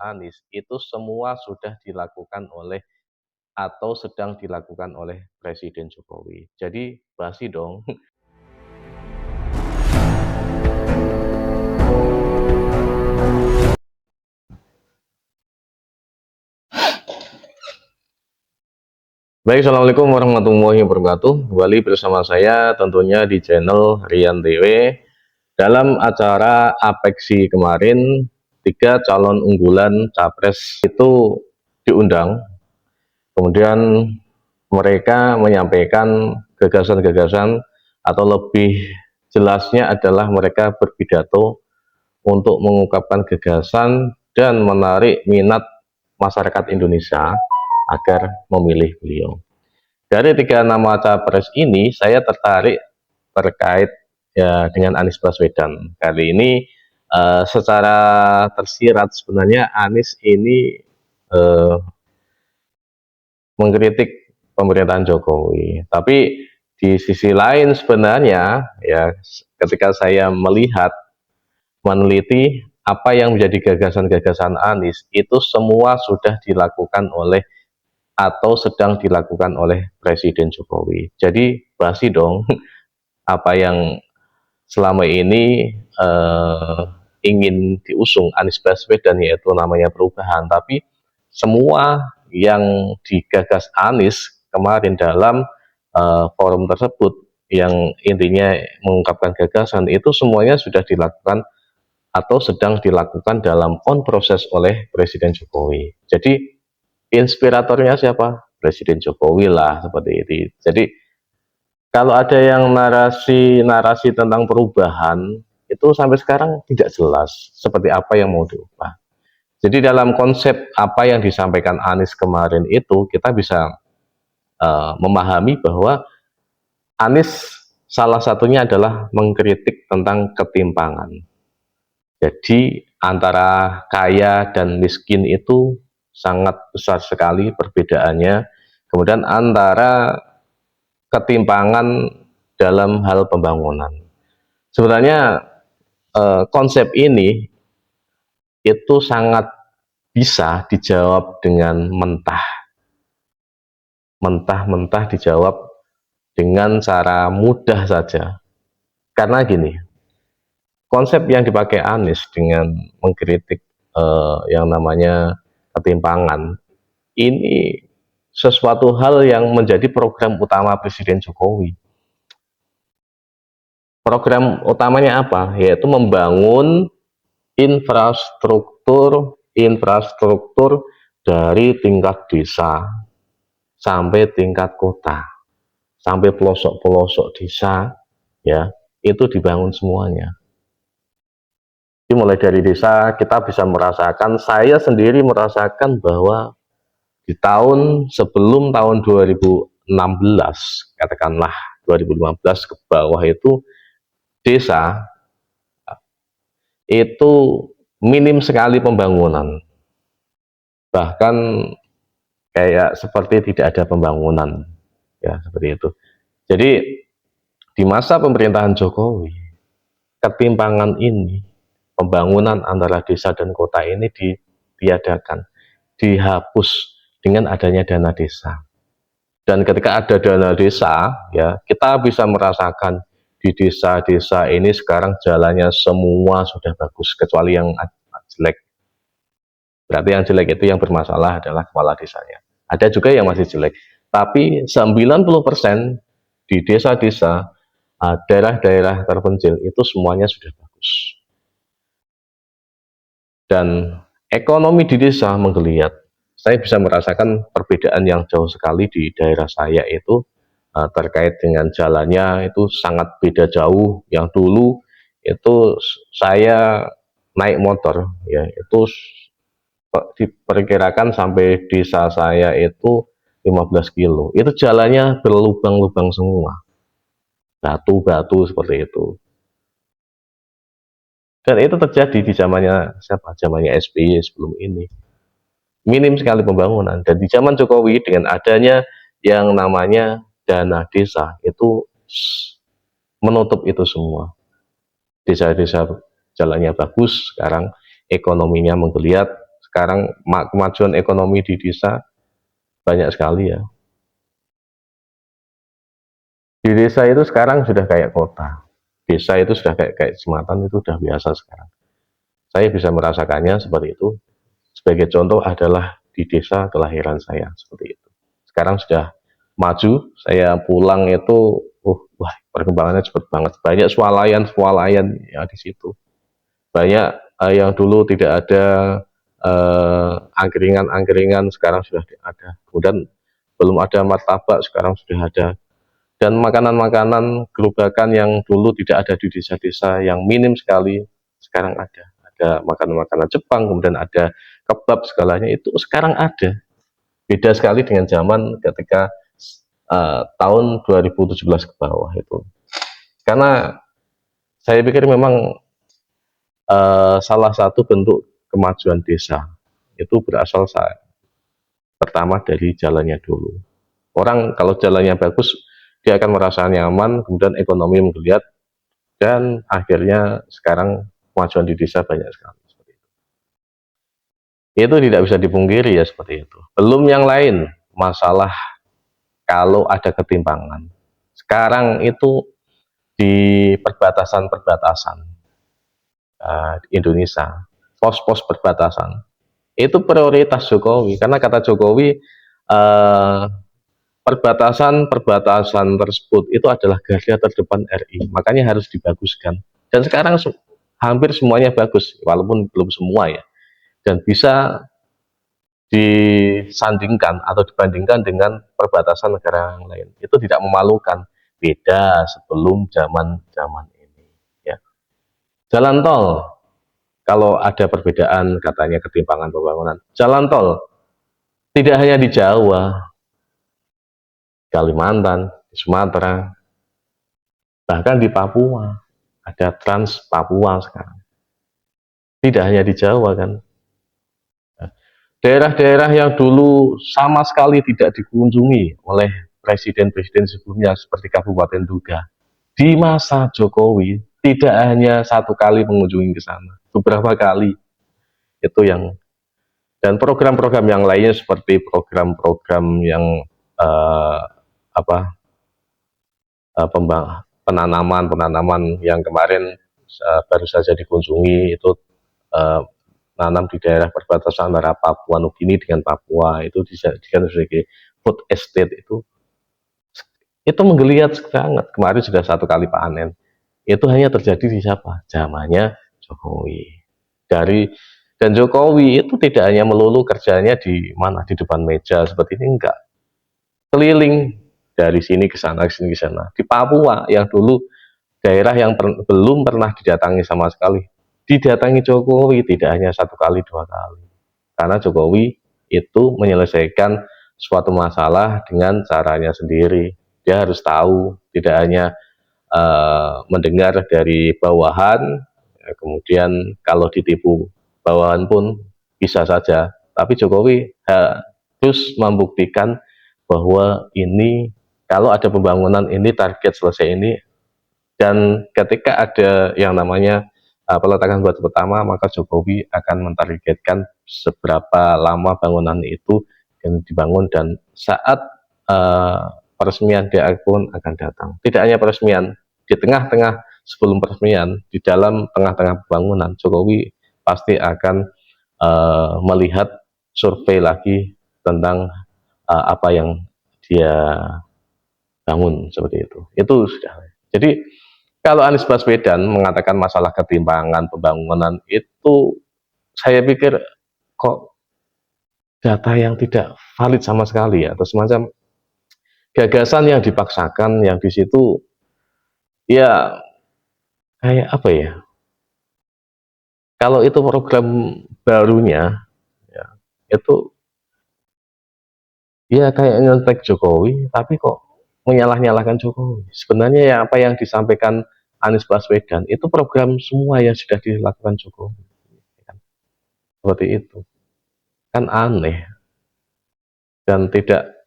Anies itu semua sudah dilakukan oleh atau sedang dilakukan oleh Presiden Jokowi. Jadi basi dong. Baik, Assalamualaikum warahmatullahi wabarakatuh. Kembali bersama saya tentunya di channel Rian TV. Dalam acara Apeksi kemarin, 3 calon unggulan Capres itu diundang. Kemudian mereka menyampaikan gagasan-gagasan, atau lebih jelasnya adalah mereka berpidato untuk mengungkapkan gagasan dan menarik minat masyarakat Indonesia agar memilih beliau. Dari 3 nama capres ini, saya tertarik terkait ya dengan Anies Baswedan. Kali ini secara tersirat sebenarnya Anies ini mengkritik pemerintahan Jokowi. Tapi di sisi lain sebenarnya ya, ketika saya melihat, meneliti apa yang menjadi gagasan-gagasan Anies, itu semua sudah dilakukan oleh atau sedang dilakukan oleh Presiden Jokowi. Jadi basi dong apa yang selama ini ingin diusung Anies Baswedan, yaitu namanya perubahan. Tapi semua yang digagas Anies kemarin dalam forum tersebut, yang intinya mengungkapkan gagasan, itu semuanya sudah dilakukan atau sedang dilakukan dalam on proses oleh Presiden Jokowi. Jadi inspiratornya siapa? Presiden Jokowi lah, seperti itu. Jadi kalau ada yang narasi tentang perubahan, itu sampai sekarang tidak jelas seperti apa yang mau diubah. Jadi dalam konsep apa yang disampaikan Anies kemarin itu, kita bisa memahami bahwa Anies salah satunya adalah mengkritik tentang ketimpangan. Jadi antara kaya dan miskin itu sangat besar sekali perbedaannya. Kemudian antara ketimpangan dalam hal pembangunan. Sebenarnya konsep ini itu sangat bisa dijawab dengan mentah dijawab dengan cara mudah saja. Karena gini, konsep yang dipakai Anies dengan mengkritik yang namanya ketimpangan, ini sesuatu hal yang menjadi program utama Presiden Jokowi. Program utamanya apa? Yaitu membangun infrastruktur dari tingkat desa sampai tingkat kota, sampai pelosok-pelosok desa, ya, itu dibangun semuanya. Jadi mulai dari desa kita bisa merasakan, saya sendiri merasakan bahwa di tahun sebelum tahun 2016, katakanlah 2015 ke bawah, itu desa itu minim sekali pembangunan, bahkan kayak seperti tidak ada pembangunan, ya seperti itu. Jadi di masa pemerintahan Jokowi, ketimpangan ini, pembangunan antara desa dan kota ini ditiadakan, dihapus dengan adanya dana desa. Dan ketika ada dana desa, ya kita bisa merasakan di desa-desa ini sekarang jalannya semua sudah bagus, kecuali yang jelek. Berarti yang jelek itu, yang bermasalah adalah kepala desanya. Ada juga yang masih jelek, tapi 90% di desa-desa, daerah-daerah terpencil itu semuanya sudah bagus. Dan ekonomi di desa menggeliat. Saya bisa merasakan perbedaan yang jauh sekali di daerah saya itu, terkait dengan jalannya itu sangat beda jauh. Yang dulu itu saya naik motor, ya itu diperkirakan sampai desa saya itu 15 kilo. Itu jalannya berlubang-lubang semua, batu-batu seperti itu. Dan itu terjadi di zamannya siapa? Zamannya SBY sebelum ini. Minim sekali pembangunan. Dan di zaman Jokowi dengan adanya yang namanya dana desa, itu menutup itu semua. Desa-desa jalannya bagus, sekarang ekonominya menggeliat, Sekarang kemajuan ekonomi di desa banyak sekali ya. Di desa itu sekarang sudah kayak kota. Desa itu sudah kayak kecamatan, itu sudah biasa sekarang. Saya bisa merasakannya seperti itu. Sebagai contoh adalah di desa kelahiran saya seperti itu. Sekarang sudah maju, saya pulang itu, wah perkembangannya cepat banget. Banyak swalayan ya di situ. Banyak yang dulu tidak ada angkringan-angkringan, sekarang sudah ada. Kemudian belum ada martabak, sekarang sudah ada. Dan makanan-makanan gerobakan yang dulu tidak ada di desa-desa, yang minim sekali, sekarang ada. Ada makanan-makanan Jepang, kemudian ada kebab segalanya, itu sekarang ada. Beda sekali dengan zaman ketika tahun 2017 ke bawah itu. Karena saya pikir memang salah satu bentuk kemajuan desa itu berasal pertama dari jalannya dulu. Orang kalau jalannya bagus, dia akan merasa nyaman, kemudian ekonomi menggeliat, dan akhirnya sekarang kemajuan di desa banyak sekali. Itu tidak bisa dipungkiri ya, seperti itu. Belum yang lain, masalah kalau ada ketimpangan. Sekarang itu di perbatasan-perbatasan Indonesia, pos-pos perbatasan, itu prioritas Jokowi, karena kata Jokowi, perbatasan-perbatasan tersebut itu adalah garda terdepan RI, makanya harus dibaguskan. Dan sekarang hampir semuanya bagus, walaupun belum semua ya, dan bisa disandingkan atau dibandingkan dengan perbatasan negara yang lain. Itu tidak memalukan, beda sebelum zaman ini ya. Jalan tol, kalau ada perbedaan katanya ketimpangan pembangunan, jalan tol tidak hanya di Jawa, Kalimantan, di Sumatera, bahkan di Papua, ada Trans Papua sekarang. Tidak hanya di Jawa kan. Daerah-daerah yang dulu sama sekali tidak dikunjungi oleh presiden-presiden sebelumnya seperti Kabupaten Duga, di masa Jokowi tidak hanya satu kali mengunjungi ke sana, beberapa kali. Itu yang, dan program-program yang lainnya seperti program-program yang eh, apa penanaman yang kemarin baru saja dikunjungi, itu nanam di daerah perbatasan antara Papua Nugini dengan Papua, itu dijadikan sebagai food estate. Itu menggeliat sangat. Kemarin sudah satu kali panen. Itu hanya terjadi di siapa? Zamannya Jokowi. Dan Jokowi itu tidak hanya melulu kerjanya di mana, di depan meja seperti ini, enggak. Keliling dari sini ke sana, ke sini ke sana. Di Papua yang dulu daerah yang belum pernah didatangi sama sekali, didatangi Jokowi tidak hanya satu kali, dua kali. Karena Jokowi itu menyelesaikan suatu masalah dengan caranya sendiri. Dia harus tahu, tidak hanya mendengar dari bawahan, ya, kemudian kalau ditipu bawahan pun bisa saja. Tapi Jokowi harus membuktikan bahwa ini, kalau ada pembangunan ini, target selesai ini, dan ketika ada yang namanya peletakan batu pertama, maka Jokowi akan mentargetkan seberapa lama bangunan itu yang dibangun, dan saat peresmian dia pun akan datang. Tidak hanya peresmian, di tengah-tengah sebelum peresmian, di dalam tengah-tengah pembangunan, Jokowi pasti akan melihat survei lagi tentang apa yang dia bangun, seperti itu. Itu sudah. Jadi kalau Anies Baswedan mengatakan masalah ketimpangan pembangunan itu, saya pikir kok data yang tidak valid sama sekali ya, atau semacam gagasan yang dipaksakan, yang di situ ya kayak apa ya, kalau itu program barunya ya, itu ya kayak nyontek Jokowi, tapi kok menyalah-nyalahkan Jokowi. Sebenarnya ya apa yang disampaikan Anies Baswedan itu program semua yang sudah dilakukan Jokowi, seperti itu. Kan aneh dan tidak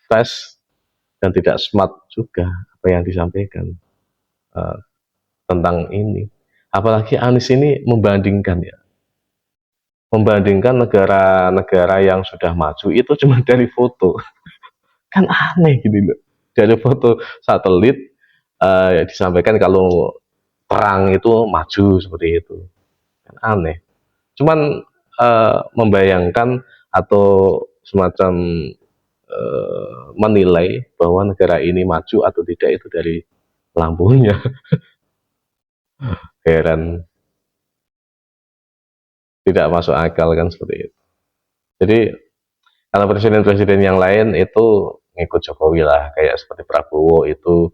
fresh dan tidak smart juga apa yang disampaikan uh, tentang ini. Apalagi Anies ini membandingkan ya, membandingkan negara-negara yang sudah maju itu cuma dari foto. Kan aneh gitu loh. Dari foto satelit disampaikan kalau perang itu maju seperti itu. Kan aneh. Cuman membayangkan atau semacam menilai bahwa negara ini maju atau tidak itu dari lampunya. Heran, tidak masuk akal kan seperti itu. Jadi kalau presiden-presiden yang lain itu ngikut Jokowi lah, kayak seperti Prabowo itu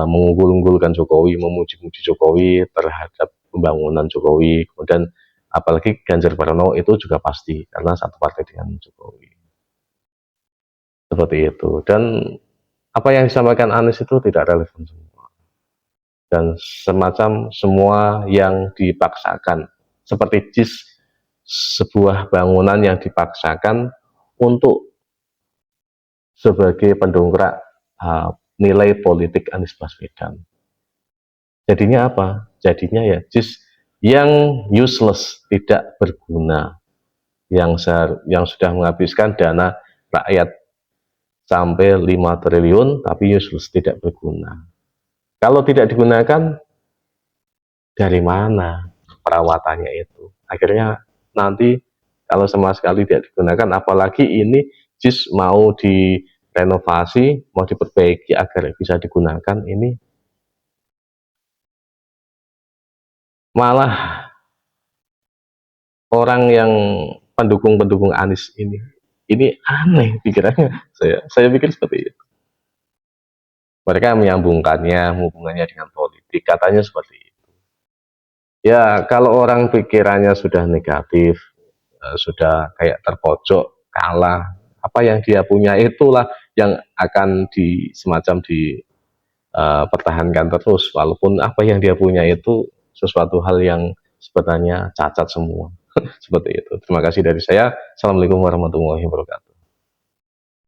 mengunggul-unggulkan Jokowi, memuji-muji Jokowi terhadap pembangunan Jokowi. Kemudian apalagi Ganjar Pranowo itu juga pasti karena satu partai dengan Jokowi. Seperti itu. Dan apa yang disampaikan Anies itu tidak relevan semua. Dan semacam semua yang dipaksakan. Seperti JIS, sebuah bangunan yang dipaksakan untuk sebagai pendongkrak nilai politik Anies Baswedan. Jadinya apa? Jadinya ya JIS yang useless, tidak berguna, yang sudah menghabiskan dana rakyat sampai 5 triliun tapi useless, tidak berguna. Kalau tidak digunakan, dari mana perawatannya itu? Akhirnya nanti kalau sama sekali tidak digunakan, apalagi ini JIS mau direnovasi, mau diperbaiki agar bisa digunakan, ini malah orang yang pendukung-pendukung Anies ini aneh pikirannya. Saya pikir seperti itu. Mereka menyambungkannya, hubungannya dengan politik, katanya seperti itu. Ya, kalau orang pikirannya sudah negatif, sudah kayak terpojok, kalah, apa yang dia punya itulah yang akan semacam dipertahankan terus, walaupun apa yang dia punya itu sesuatu hal yang sebenarnya cacat semua. Seperti itu. Terima kasih dari saya. Assalamualaikum warahmatullahi wabarakatuh.